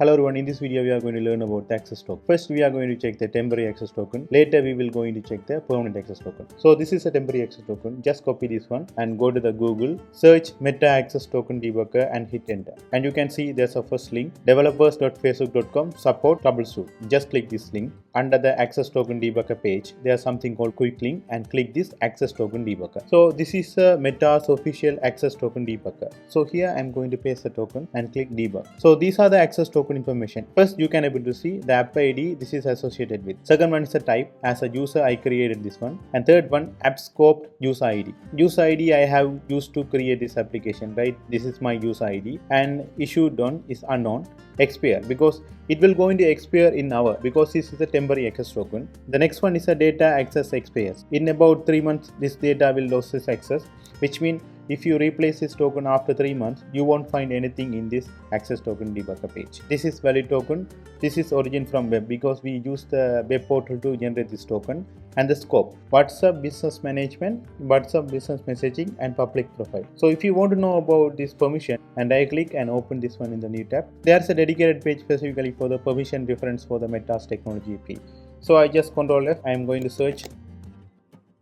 Hello everyone, in this video we are going to learn about the access token. First we are going to check the temporary access token. Later we will going to check the permanent access token. So this is a temporary access token. Just copy this one and go to the Google, search Meta Access Token Debugger and hit enter. And you can see there's a first link, developers.facebook.com support troubleshoot. Just click this link. Under the access token debugger page, there's something called quick link and click this access token debugger. So this is Meta's official access token debugger. So here I'm going to paste the token and click debug. So these are the access token information. First you can able to see the app ID this is associated with. Second one is the type. As a user I created this one. And third one app scope user ID. User ID I have used to create this application, right? This is my user ID and issued on is unknown. Expire because it will going to expire in hour because this is a temporary access token. The next one is a data access expires. In about 3 months this data will lose its access, which means if you replace this token after 3 months, you won't find anything in this access token debugger page. This is valid token. This is origin from web because we use the web portal to generate this token. And the scope, WhatsApp business management, WhatsApp business messaging and public profile. So if you want to know about this permission and I click and open this one in the new tab, there's a dedicated page specifically for the permission reference for the Meta's technology API. So I just Ctrl F, I am going to search.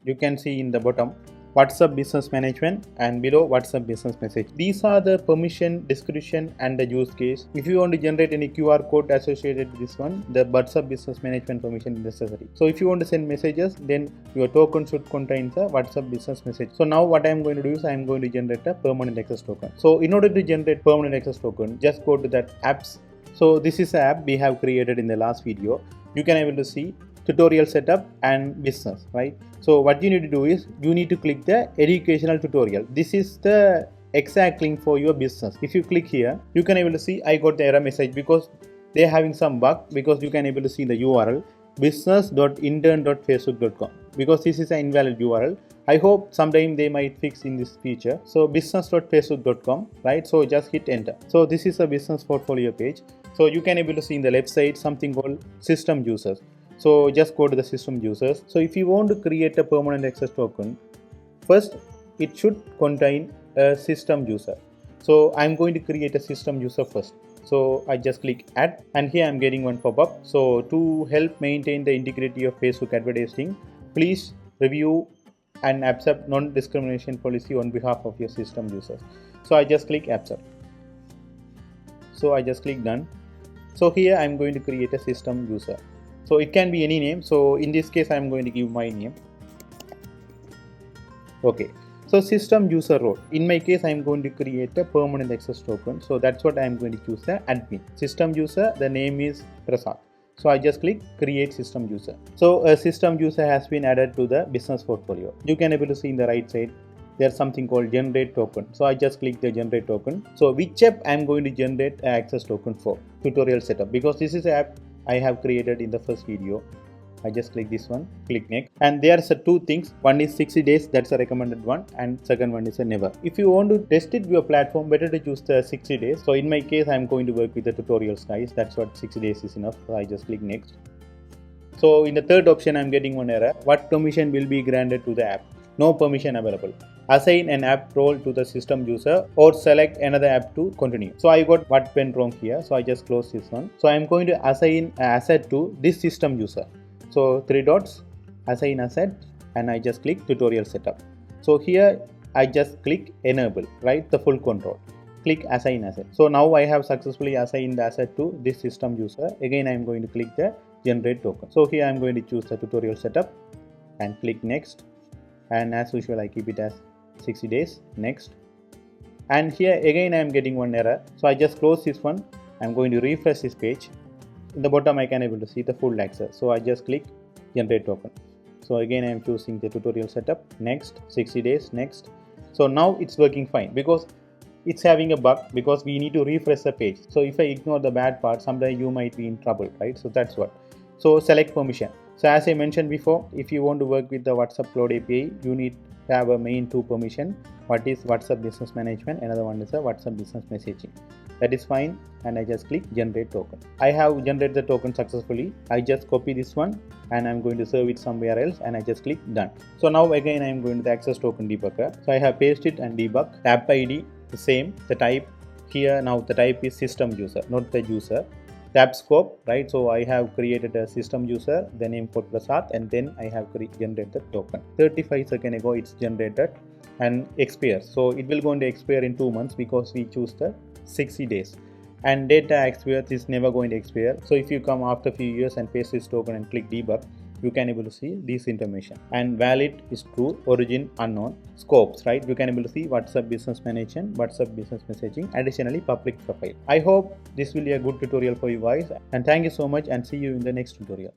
You can see in the bottom WhatsApp business management and below WhatsApp business message. These are the permission, description and the use case. If you want to generate any QR code associated with this one, the WhatsApp business management permission is necessary. So if you want to send messages, then your token should contain the WhatsApp business message. So now what I am going to do is I am going to generate a permanent access token. So in order to generate permanent access token, just go to that apps. So this is an app we have created in the last video. You can able to see tutorial setup and business, right? So what you need to do is you need to click the educational tutorial. This is the exact link for your business. If you click here, you can able to see I got the error message because they're having some bug, because you can able to see the URL business.intern.facebook.com because this is an invalid URL. I hope sometime they might fix in this feature. So business.facebook.com, right? So just hit enter. So this is a business portfolio page. So you can able to see in the left side something called system users. So just go to the system users. So if you want to create a permanent access token, first it should contain a system user. So I'm going to create a system user first. So I just click add and here I'm getting one pop-up. So to help maintain the integrity of Facebook advertising, please review and accept non-discrimination policy on behalf of your system users. So I just click accept. So I just click done. So here I'm going to create a system user. So it can be any name. So in this case, I am going to give my name. Okay. So system user role. In my case, I am going to create a permanent access token. So that's what I am going to choose the admin. System user, the name is Prasad. So I just click create system user. So a system user has been added to the business portfolio. You can able to see in the right side, there's something called generate token. So I just click the generate token. So which app I am going to generate an access token for? Tutorial setup, because this is an app I have created in the first video. I just click this one, click next, and there are two things. One is 60 days, that's a recommended one, and second one is a never. If you want to test it your platform, better to choose the 60 days. So in my case, I'm going to work with the tutorials guys. That's what 60 days is enough. So I just click next. So in the third option, I'm getting one error. What permission will be granted to the app? No permission available. Assign an app role to the system user or select another app to continue. So I got what went wrong here. So I just close this one. So I'm going to assign an asset to this system user. So 3 dots, assign asset, and I just click tutorial setup. So here I just click enable, right? The full control. Click assign asset. So now I have successfully assigned the asset to this system user. Again, I'm going to click the generate token. So here I'm going to choose the tutorial setup and click next. And as usual, I keep it as 60 days, next. And here again I am getting one error. So I just close this one. I'm going to refresh this page. In the bottom I can able to see the full access. So I just click generate token. So again I am choosing the tutorial setup, next, 60 days, next. So now it's working fine because it's having a bug because we need to refresh the page. So if I ignore the bad part, sometimes you might be in trouble, right? So that's what. So select permission. So as I mentioned before, if you want to work with the WhatsApp Cloud API, you need to have a main 2 permission. What is WhatsApp Business Management? Another one is a WhatsApp Business Messaging. That is fine, and I just click generate token. I have generated the token successfully. I just copy this one and I'm going to serve it somewhere else, and I just click done. So now again I am going to the access token debugger. So I have pasted and debug. App ID the same, the type here now the type is system user, not the user. tab scope, right? So I have created a system user, the name for Prasad, and then I have generated token. 35 seconds ago it's generated and expires. So it will going to expire in 2 months because we choose the 60 days. And data expires is never going to expire. So if you come after a few years and paste this token and click debug, you can able to see this information. And valid is true, origin unknown, scopes, right? You can able to see WhatsApp business management, WhatsApp business messaging, additionally public profile. I hope this will be a good tutorial for you guys, and thank you so much, and see you in the next tutorial.